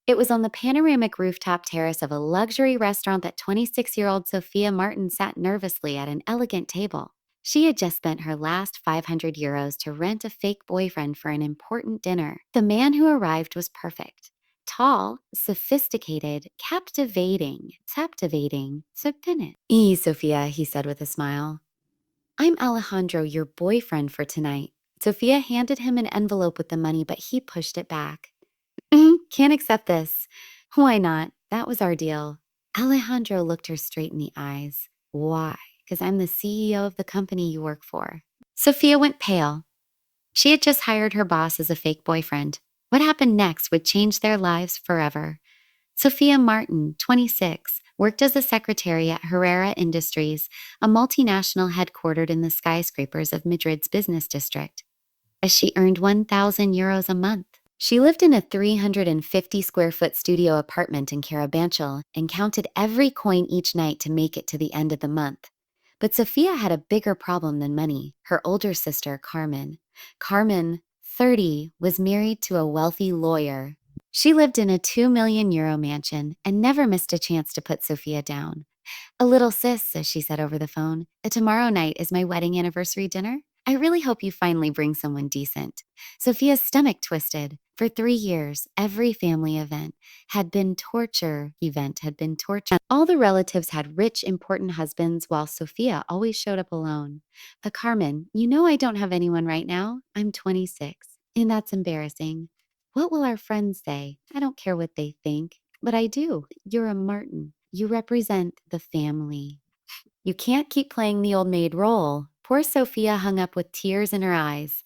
It was on the panoramic rooftop terrace of a luxury restaurant that 26-year-old Sophia Martin sat nervously at an elegant table. She had just spent her last 500 euros to rent a fake boyfriend for an important dinner. The man who arrived was perfect. Tall, sophisticated, captivating, subpoena. Sophia, he said with a smile. I'm Alejandro, your boyfriend for tonight. Sophia handed him an envelope with the money, but he pushed it back. Can't accept this. Why not? That was our deal. Alejandro looked her straight in the eyes. Why? Because I'm the CEO of the company you work for. Sophia went pale. She had just hired her boss as a fake boyfriend. What happened next would change their lives forever. Sophia Martin, 26, worked as a secretary at Herrera Industries, a multinational headquartered in the skyscrapers of Madrid's business district. As she earned 1,000 euros a month. She lived in a 350 square foot studio apartment in Carabanchel and counted every coin each night to make it to the end of the month. But Sophia had a bigger problem than money, her older sister, Carmen. Carmen, 30, was married to a wealthy lawyer. She lived in a 2 million euro mansion and never missed a chance to put Sophia down. A little sis, as she said over the phone, tomorrow night is my wedding anniversary dinner. I really hope you finally bring someone decent. Sophia's stomach twisted. For 3 years, every family event had been torture. All the relatives had rich, important husbands, while Sophia always showed up alone. But Carmen, you know I don't have anyone right now. I'm 26, and that's embarrassing. What will our friends say? I don't care what they think, but I do. You're a Martin. You represent the family. You can't keep playing the old maid role. Poor Sophia hung up with tears in her eyes.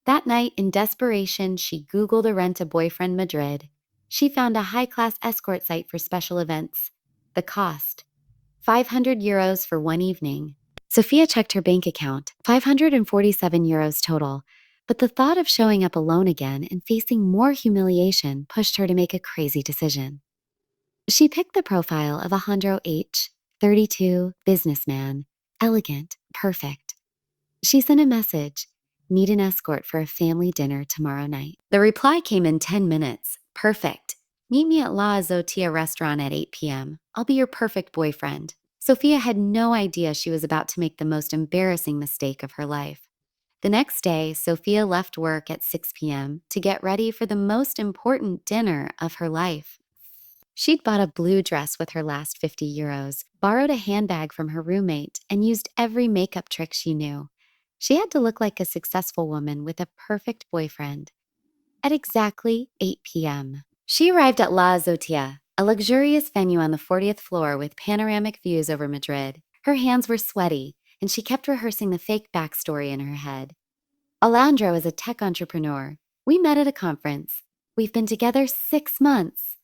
That night, in desperation, she Googled a rent-a-boyfriend Madrid. She found a high-class escort site for special events. The cost, 500 euros for one evening. Sophia checked her bank account, 547 euros total. But the thought of showing up alone again and facing more humiliation pushed her to make a crazy decision. She picked the profile of Alejandro H., 32, businessman, elegant, perfect. She sent a message, need an escort for a family dinner tomorrow night. The reply came in 10 minutes. Perfect. Meet me at La Azotea restaurant at 8 p.m. I'll be your perfect boyfriend. Sophia had no idea she was about to make the most embarrassing mistake of her life. The next day, Sophia left work at 6 p.m. to get ready for the most important dinner of her life. She'd bought a blue dress with her last 50 euros, borrowed a handbag from her roommate, and used every makeup trick she knew. She had to look like a successful woman with a perfect boyfriend. At exactly 8 p.m., she arrived at La Azotea, a luxurious venue on the 40th floor with panoramic views over Madrid. Her hands were sweaty, and she kept rehearsing the fake backstory in her head. Alejandro is a tech entrepreneur. We met at a conference. We've been together 6 months.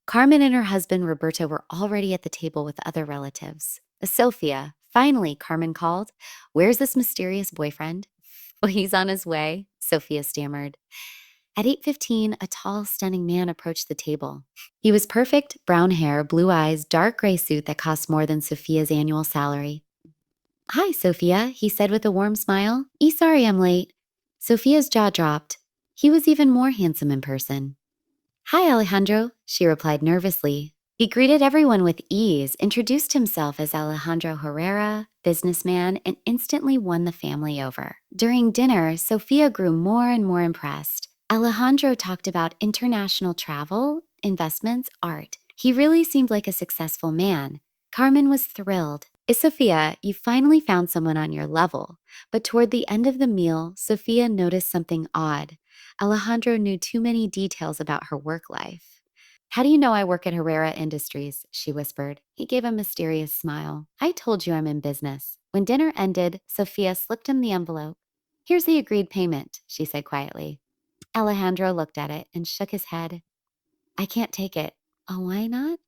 Carmen and her husband, Roberto, were already at the table with other relatives. Sophia, finally, Carmen called. Where's this mysterious boyfriend? Well, he's on his way, Sophia stammered. At 8:15, a tall, stunning man approached the table. He was perfect, brown hair, blue eyes, dark gray suit that cost more than Sophia's annual salary. Hi, Sophia, he said with a warm smile. Sorry I'm late. Sophia's jaw dropped. He was even more handsome in person. Hi, Alejandro, she replied nervously. He greeted everyone with ease, introduced himself as Alejandro Herrera, businessman, and instantly won the family over. During dinner, Sophia grew more and more impressed. Alejandro talked about international travel, investments, art. He really seemed like a successful man. Carmen was thrilled. Sophia, you finally found someone on your level. But toward the end of the meal, Sophia noticed something odd. Alejandro knew too many details about her work life. How do you know I work at Herrera Industries? She whispered. He gave a mysterious smile. I told you I'm in business. When dinner ended, Sophia slipped him the envelope. Here's the agreed payment, she said quietly. Alejandro looked at it and shook his head. I can't take it. Oh, why not?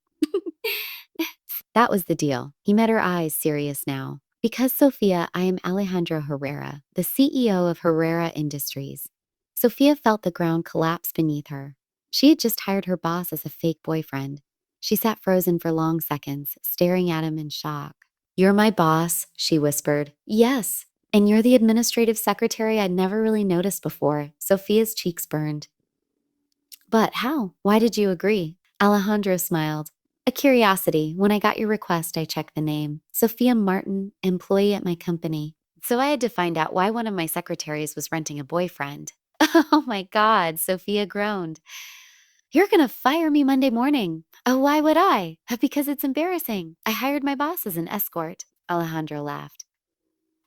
That was the deal. He met her eyes, serious now. Because, Sophia, I am Alejandro Herrera, the CEO of Herrera Industries. Sophia felt the ground collapse beneath her. She had just hired her boss as a fake boyfriend. She sat frozen for long seconds, staring at him in shock. You're my boss, she whispered. Yes, and you're the administrative secretary I'd never really noticed before. Sophia's cheeks burned. But how? Why did you agree? Alejandro smiled. A curiosity. When I got your request, I checked the name. Sophia Martin, employee at my company. So I had to find out why one of my secretaries was renting a boyfriend. Oh my God, Sophia groaned. You're gonna fire me Monday morning. Oh, why would I? Because it's embarrassing. I hired my boss as an escort. Alejandro laughed.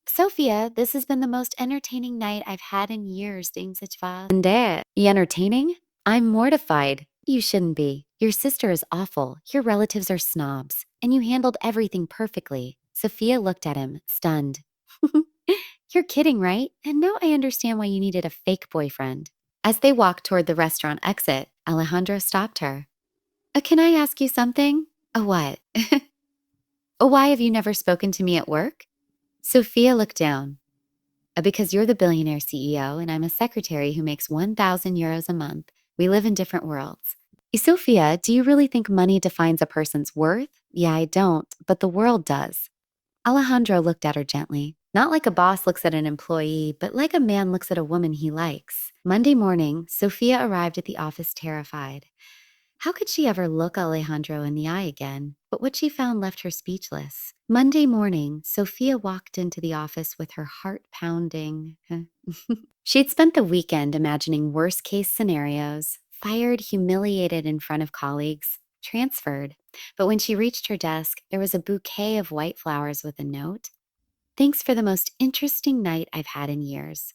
Sophia, this has been the most entertaining night I've had in years. Things such Ande, entertaining? I'm mortified. You shouldn't be. Your sister is awful. Your relatives are snobs. And you handled everything perfectly. Sophia looked at him, stunned. You're kidding, right? And now I understand why you needed a fake boyfriend. As they walked toward the restaurant exit, Alejandro stopped her. Can I ask you something? A what? Why have you never spoken to me at work? Sophia looked down. Because you're the billionaire CEO and I'm a secretary who makes 1,000 euros a month. We live in different worlds. Sophia, do you really think money defines a person's worth? Yeah, I don't, but the world does. Alejandro looked at her gently. Not like a boss looks at an employee, but like a man looks at a woman he likes. Monday morning, Sophia arrived at the office terrified. How could she ever look Alejandro in the eye again? But what she found left her speechless. Monday morning, Sophia walked into the office with her heart pounding. She'd spent the weekend imagining worst-case scenarios, fired, humiliated in front of colleagues, transferred. But when she reached her desk, there was a bouquet of white flowers with a note. Thanks for the most interesting night I've had in years.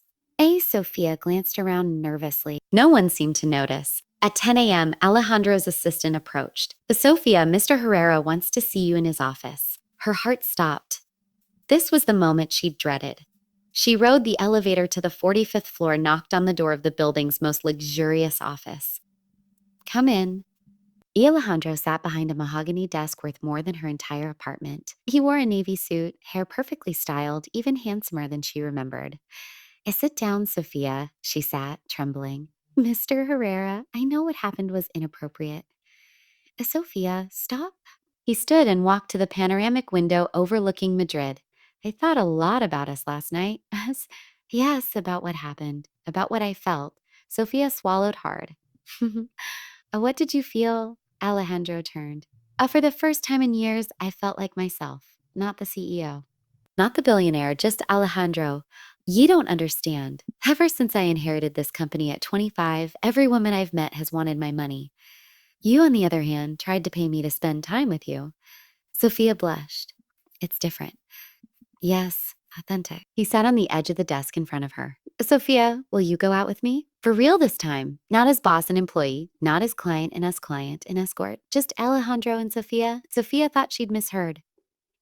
Sophia glanced around nervously. No one seemed to notice. At 10 a.m., Alejandro's assistant approached. Sophia, Mr. Herrera wants to see you in his office. Her heart stopped. This was the moment she'd dreaded. She rode the elevator to the 45th floor and knocked on the door of the building's most luxurious office. Come in. Alejandro sat behind a mahogany desk worth more than her entire apartment. He wore a navy suit, hair perfectly styled, even handsomer than she remembered. Sit down, Sophia, she sat, trembling. Mr. Herrera, I know what happened was inappropriate. Sophia, stop. He stood and walked to the panoramic window overlooking Madrid. I thought a lot about us last night. Yes, about what happened, about what I felt. Sophia swallowed hard. What did you feel? Alejandro turned. For the first time in years, I felt like myself, not the CEO. Not the billionaire, just Alejandro. You don't understand. Ever since I inherited this company at 25, every woman I've met has wanted my money. You, on the other hand, tried to pay me to spend time with you. Sophia blushed. It's different. Yes, authentic. He sat on the edge of the desk in front of her. Sophia, will you go out with me? For real this time. Not as boss and employee, not as client and as client and escort. Just Alejandro and Sophia. Sophia thought she'd misheard.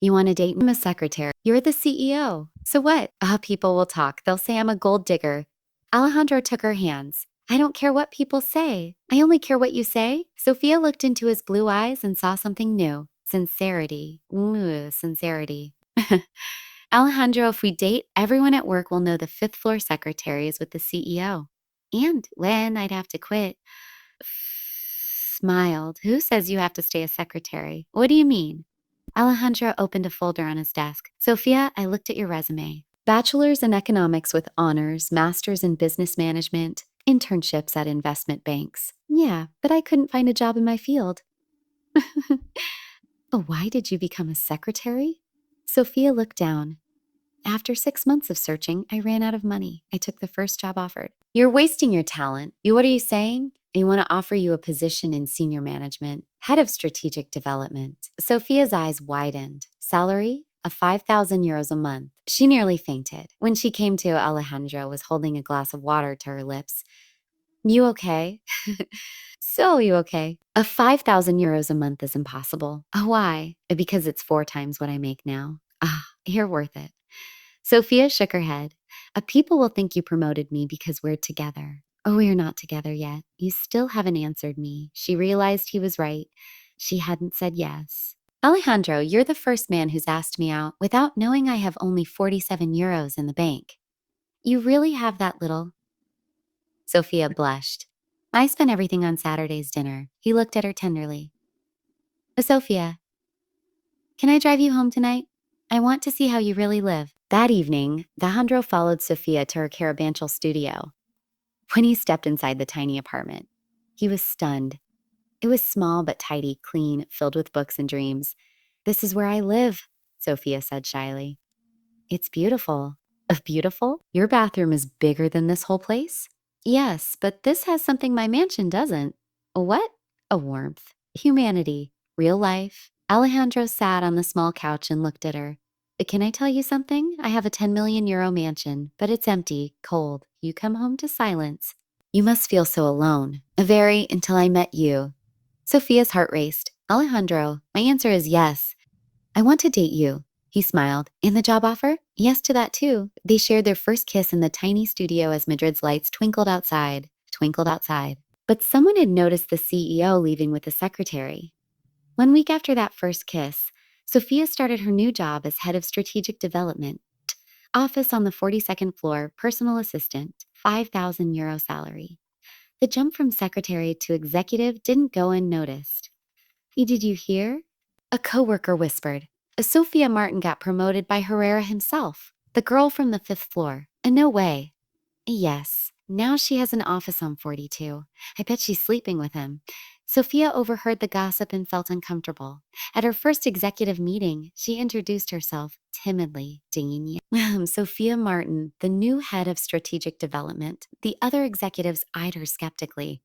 You want to date me? I'm a secretary. You're the CEO. So what? People will talk. They'll say I'm a gold digger. Alejandro took her hands. I don't care what people say. I only care what you say. Sophia looked into his blue eyes and saw something new. Sincerity. Ooh, sincerity. Alejandro, if we date, everyone at work will know the fifth floor secretary is with the CEO. And when I'd have to quit. Smiled. Who says you have to stay a secretary? What do you mean? Alejandro opened a folder on his desk. Sophia, I looked at your resume. Bachelor's in economics with honors, master's in business management, internships at investment banks. Yeah, but I couldn't find a job in my field. Why did you become a secretary? Sophia looked down. After 6 months of searching, I ran out of money. I took the first job offered. You're wasting your talent. What are you saying? They want to offer you a position in senior management, head of strategic development. Sophia's eyes widened. Salary? 5,000 euros a month. She nearly fainted. When she came to, Alejandro was holding a glass of water to her lips. You okay? So you okay? 5,000 euros a month is impossible. Why? Because it's 4 times what I make now. You're worth it. Sophia shook her head. People will think you promoted me because we're together. We're not together yet. You still haven't answered me. She realized he was right. She hadn't said yes. Alejandro, you're the first man who's asked me out without knowing I have only 47 euros in the bank. You really have that little? Sophia blushed. I spent everything on Saturday's dinner. He looked at her tenderly. Sophia, can I drive you home tonight? I want to see how you really live. That evening, Alejandro followed Sophia to her caravanchel studio. When he stepped inside the tiny apartment, He was stunned. It was small but tidy, clean, filled with books and dreams. This is where I live, Sophia said shyly. It's beautiful. Beautiful? Your bathroom is bigger than this whole place? Yes, but this has something my mansion doesn't. A what? A warmth. Humanity. Real life. Alejandro sat on the small couch and looked at her. Can I tell you something? I have a 10 million euro mansion, but it's empty, cold. You come home to silence. You must feel so alone. Very, until I met you. Sophia's heart raced. Alejandro, my answer is yes. I want to date you. He smiled. And the job offer? Yes to that too. They shared their first kiss in the tiny studio as Madrid's lights twinkled outside. Twinkled outside. But someone had noticed the CEO leaving with the secretary. 1 week after that first kiss, Sophia started her new job as head of strategic development. Office on the 42nd floor, personal assistant, 5,000 euro salary. The jump from secretary to executive didn't go unnoticed. Did you hear? A coworker whispered. Sophia Martin got promoted by Herrera himself, the girl from the 5th floor. No way. Yes, now she has an office on 42. I bet she's sleeping with him. Sophia overheard the gossip and felt uncomfortable. At her first executive meeting, she introduced herself timidly. Sophia Martin, the new head of strategic development. The other executives eyed her skeptically.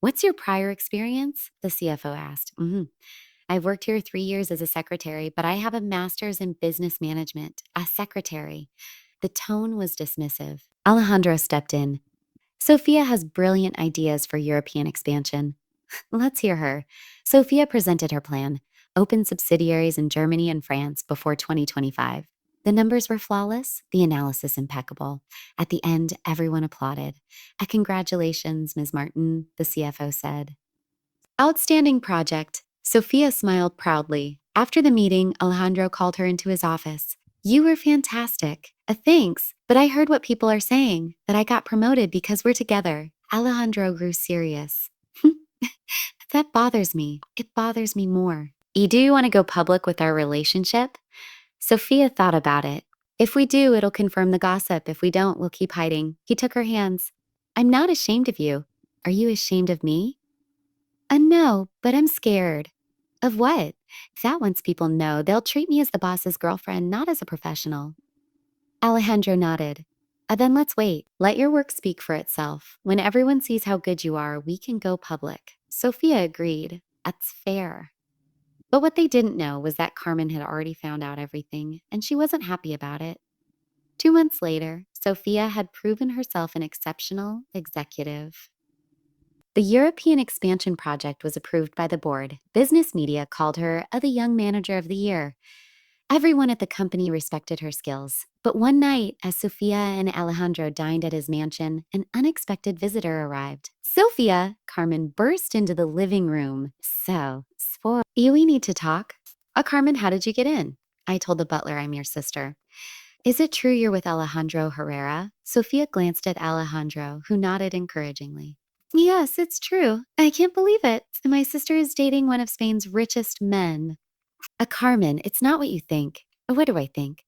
What's your prior experience? The CFO asked. I've worked here 3 years as a secretary, but I have a master's in business management. A secretary. The tone was dismissive. Alejandro stepped in. Sophia has brilliant ideas for European expansion. Let's hear her. Sophia presented her plan. Open subsidiaries in Germany and France before 2025. The numbers were flawless, the analysis impeccable. At the end, everyone applauded. Congratulations, Ms. Martin, the CFO said. Outstanding project. Sophia smiled proudly. After the meeting, Alejandro called her into his office. You were fantastic. Thanks, but I heard what people are saying, that I got promoted because we're together. Alejandro grew serious. That bothers me. It bothers me more. Do you want to go public with our relationship? Sophia thought about it. If we do, it'll confirm the gossip. If we don't, we'll keep hiding. He took her hands. I'm not ashamed of you. Are you ashamed of me? No, but I'm scared. Of what? If that once people know, they'll treat me as the boss's girlfriend, not as a professional. Alejandro nodded. Then let's wait. Let your work speak for itself. When everyone sees how good you are, we can go public. Sophia agreed. That's fair. But what they didn't know was that Carmen had already found out everything, and she wasn't happy about it. 2 months later, Sophia had proven herself an exceptional executive. The European expansion project was approved by the board. Business media called her the Young Manager of the Year. Everyone at the company respected her skills. But one night, as Sophia and Alejandro dined at his mansion, an unexpected visitor arrived. Sophia! Carmen burst into the living room. We need to talk. Carmen, how did you get in? I told the butler I'm your sister. Is it true you're with Alejandro Herrera? Sophia glanced at Alejandro, who nodded encouragingly. Yes, it's true. I can't believe it. My sister is dating one of Spain's richest men. Carmen, it's not what you think. What do I think?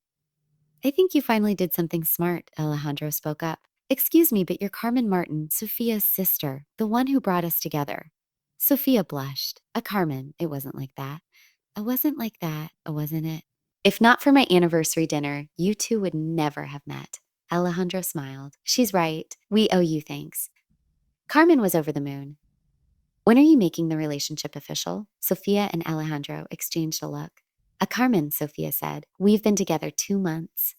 I think you finally did something smart, Alejandro spoke up. Excuse me, but you're Carmen Martin, Sophia's sister, the one who brought us together. Sophia blushed. Carmen, it wasn't like that. It wasn't like that, wasn't it? If not for my anniversary dinner, you two would never have met. Alejandro smiled. She's right. We owe you thanks. Carmen was over the moon. When are you making the relationship official? Sophia and Alejandro exchanged a look. Carmen, Sophia said, we've been together 2 months.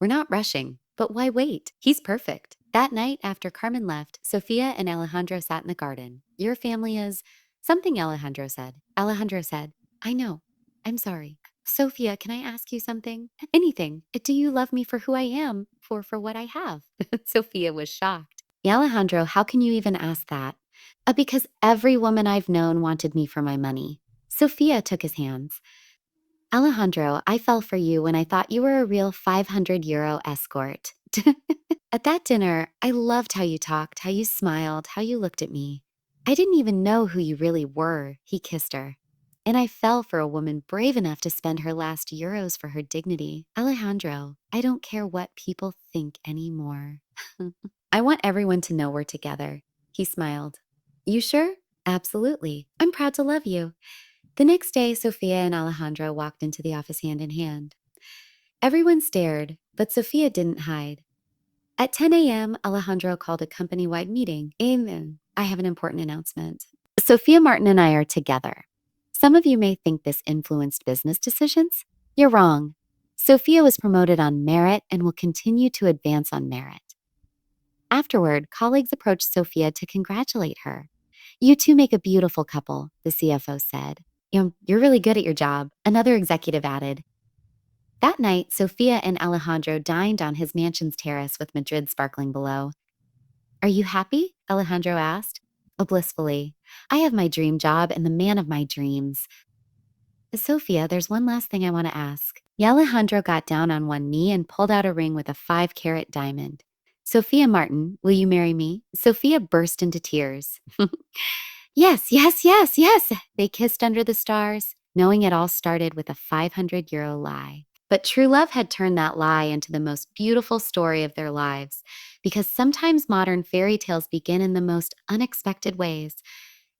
We're not rushing, but why wait? He's perfect. That night after Carmen left, Sophia and Alejandro sat in the garden. Your family is... Something Alejandro said. Alejandro said, I know. I'm sorry. Sophia, can I ask you something? Anything. Do you love me for who I am? For what I have? Sophia was shocked. Alejandro, how can you even ask that? Because every woman I've known wanted me for my money. Sophia took his hands. Alejandro, I fell for you when I thought you were a real 500 euro escort. At that dinner, I loved how you talked, how you smiled, how you looked at me. I didn't even know who you really were. He kissed her. And I fell for a woman brave enough to spend her last euros for her dignity. Alejandro, I don't care what people think anymore. I want everyone to know we're together. He smiled. You sure? Absolutely. I'm proud to love you. The next day, Sophia and Alejandro walked into the office hand in hand. Everyone stared, but Sophia didn't hide. At 10 a.m., Alejandro called a company wide meeting. Amen. I have an important announcement. Sophia Martin and I are together. Some of you may think this influenced business decisions. You're wrong. Sophia was promoted on merit and will continue to advance on merit. Afterward, colleagues approached Sophia to congratulate her. You two make a beautiful couple, the CFO said. You're really good at your job, another executive added. That night, Sophia and Alejandro dined on his mansion's terrace with Madrid sparkling below. Are you happy? Alejandro asked. Oh, blissfully. I have my dream job and the man of my dreams. Sophia, there's one last thing I want to ask. Alejandro got down on one knee and pulled out a ring with a 5-carat diamond. Sophia Martin, will you marry me? Sophia burst into tears. Yes, yes, yes, yes. They kissed under the stars, knowing it all started with a 500-euro lie. But true love had turned that lie into the most beautiful story of their lives, because sometimes modern fairy tales begin in the most unexpected ways.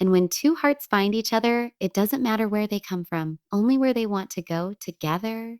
And when two hearts find each other, it doesn't matter where they come from, only where they want to go together.